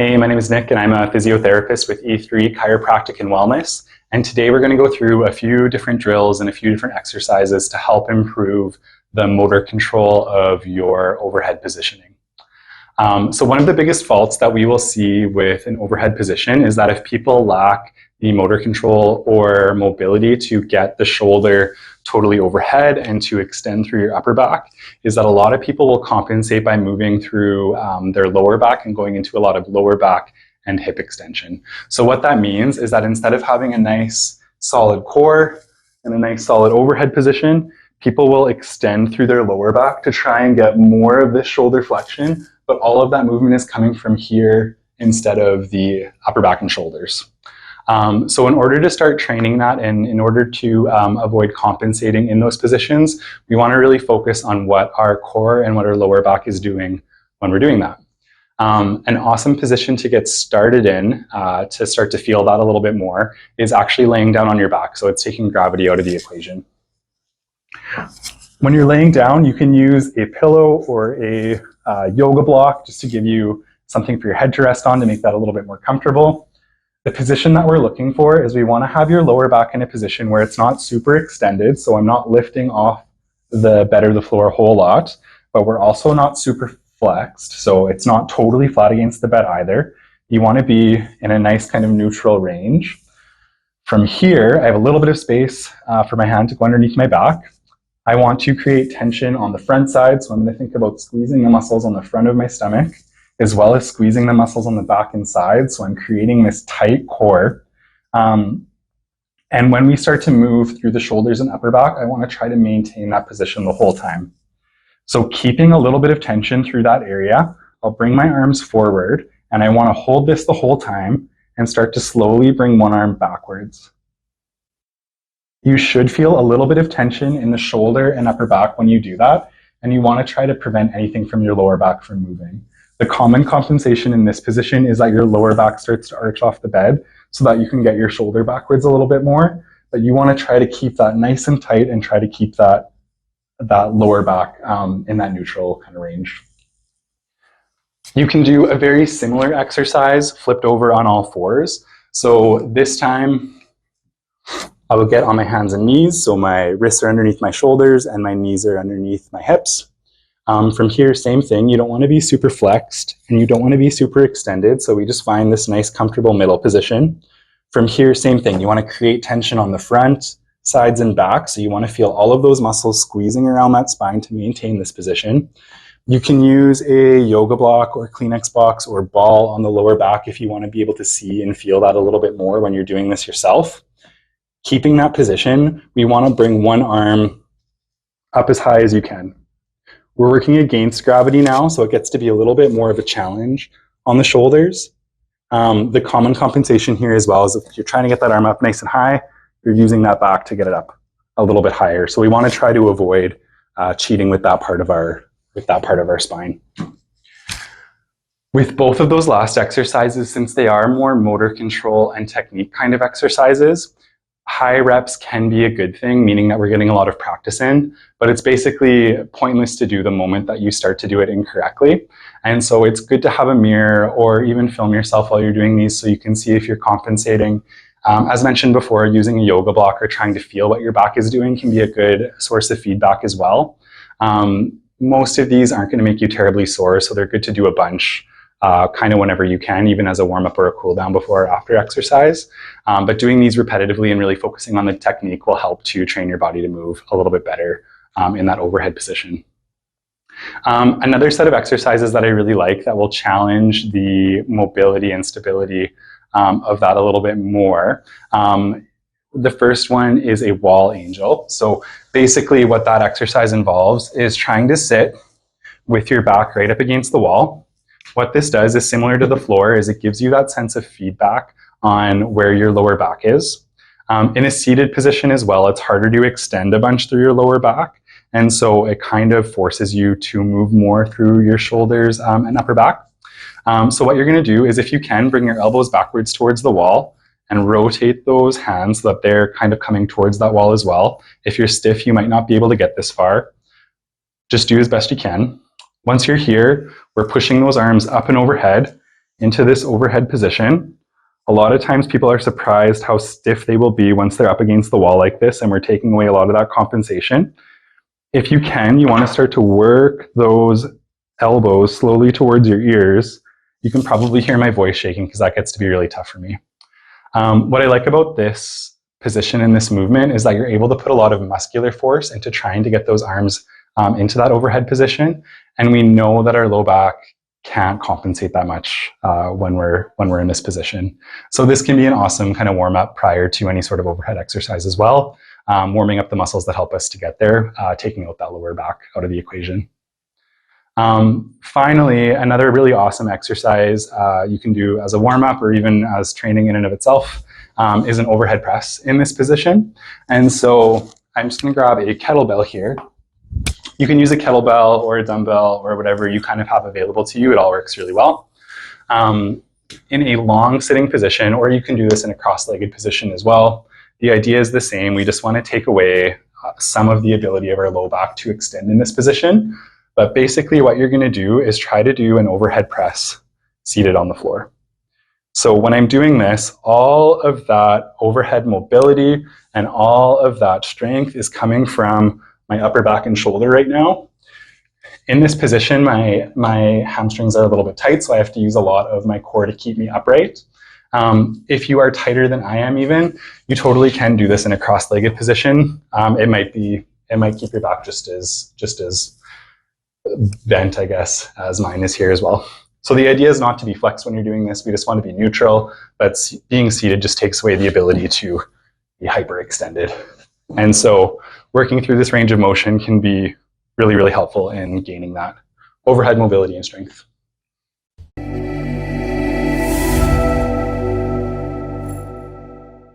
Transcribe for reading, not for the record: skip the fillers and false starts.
Hey, my name is Nick and I'm a physiotherapist with E3 Chiropractic and Wellness. And today we're going to go through a few different drills and a few different exercises to help improve the motor control of your overhead positioning. So one of the biggest faults that we will see with an overhead position is that if people lack the motor control or mobility to get the shoulder totally overhead and to extend through your upper back, is that a lot of people will compensate by moving through their lower back and going into a lot of lower back and hip extension. So what that means is that instead of having a nice solid core and a nice solid overhead position, people will extend through their lower back to try and get more of this shoulder flexion, but all of that movement is coming from here instead of the upper back and shoulders. So in order to start training that and in order to avoid compensating in those positions, we want to really focus on what our core and what our lower back is doing when we're doing that. An awesome position to get started in, to start to feel that a little bit more, is actually laying down on your back. So it's taking gravity out of the equation. When you're laying down, you can use a pillow or a yoga block just to give you something for your head to rest on to make that a little bit more comfortable. The position that we're looking for is we want to have your lower back in a position where it's not super extended, so I'm not lifting off the bed or the floor a whole lot, but we're also not super flexed, so it's not totally flat against the bed either. You want to be in a nice kind of neutral range. From here, I have a little bit of space for my hand to go underneath my back. I want to create tension on the front side, so I'm going to think about squeezing the muscles on the front of my stomach, as well as squeezing the muscles on the back and side. So I'm creating this tight core. And when we start to move through the shoulders and upper back, I want to try to maintain that position the whole time. So keeping a little bit of tension through that area, I'll bring my arms forward and I want to hold this the whole time and start to slowly bring one arm backwards. You should feel a little bit of tension in the shoulder and upper back when you do that, and you want to try to prevent anything from your lower back from moving. The common compensation in this position is that your lower back starts to arch off the bed so that you can get your shoulder backwards a little bit more, but you want to try to keep that nice and tight and try to keep that lower back in that neutral kind of range. You can do a very similar exercise flipped over on all fours. So this time I will get on my hands and knees, so my wrists are underneath my shoulders and my knees are underneath my hips. From here, same thing. You don't want to be super flexed and you don't want to be super extended. So we just find this nice, comfortable middle position. From here, same thing. You want to create tension on the front, sides, and back. So you want to feel all of those muscles squeezing around that spine to maintain this position. You can use a yoga block or Kleenex box or ball on the lower back if you want to be able to see and feel that a little bit more when you're doing this yourself. Keeping that position, we want to bring one arm up as high as you can. We're working against gravity now, so it gets to be a little bit more of a challenge on the shoulders. The common compensation here as well is if you're trying to get that arm up nice and high, you're using that back to get it up a little bit higher. So we want to try to avoid cheating with that part of our spine. With both of those last exercises, since they are more motor control and technique kind of exercises, high reps can be a good thing, meaning that we're getting a lot of practice in, but it's basically pointless to do the moment that you start to do it incorrectly. And so it's good to have a mirror or even film yourself while you're doing these so you can see if you're compensating. As mentioned before, using a yoga block or trying to feel what your back is doing can be a good source of feedback as well. Most of these aren't going to make you terribly sore, so they're good to do a bunch. Kind of whenever you can, even as a warm-up or a cool-down before or after exercise. But doing these repetitively and really focusing on the technique will help to train your body to move a little bit better in that overhead position. Another set of exercises that I really like that will challenge the mobility and stability of that a little bit more. The first one is a wall angel. So basically what that exercise involves is trying to sit with your back right up against the wall. What this does is similar to the floor, is it gives you that sense of feedback on where your lower back is. In a seated position as well, it's harder to extend a bunch through your lower back. And so it kind of forces you to move more through your shoulders and upper back. So what you're going to do is, if you can, bring your elbows backwards towards the wall and rotate those hands so that they're kind of coming towards that wall as well. If you're stiff, you might not be able to get this far. Just do as best you can. Once you're here, we're pushing those arms up and overhead into this overhead position. A lot of times people are surprised how stiff they will be once they're up against the wall like this, and we're taking away a lot of that compensation. If you can, you want to start to work those elbows slowly towards your ears. You can probably hear my voice shaking because that gets to be really tough for me. What I like about this position and this movement is that you're able to put a lot of muscular force into trying to get those arms into that overhead position. And we know that our low back can't compensate that much when we're in this position. So this can be an awesome kind of warm up prior to any sort of overhead exercise as well. Warming up the muscles that help us to get there, taking out that lower back out of the equation. Finally, another really awesome exercise you can do as a warm-up or even as training in and of itself is an overhead press in this position. And so I'm just going to grab a kettlebell here. You can use a kettlebell or a dumbbell or whatever you kind of have available to you. It all works really well. In a long sitting position, or you can do this in a cross-legged position as well. The idea is the same. We just want to take away some of the ability of our low back to extend in this position. But basically what you're going to do is try to do an overhead press seated on the floor. So when I'm doing this, all of that overhead mobility and all of that strength is coming from my upper back and shoulder right now. In this position, my hamstrings are a little bit tight, so I have to use a lot of my core to keep me upright. If you are tighter than I am even, you totally can do this in a cross-legged position. It might keep your back just as bent, I guess, as mine is here as well. So the idea is not to be flexed when you're doing this. We just want to be neutral, but being seated just takes away the ability to be hyperextended. And so working through this range of motion can be really, really helpful in gaining that overhead mobility and strength.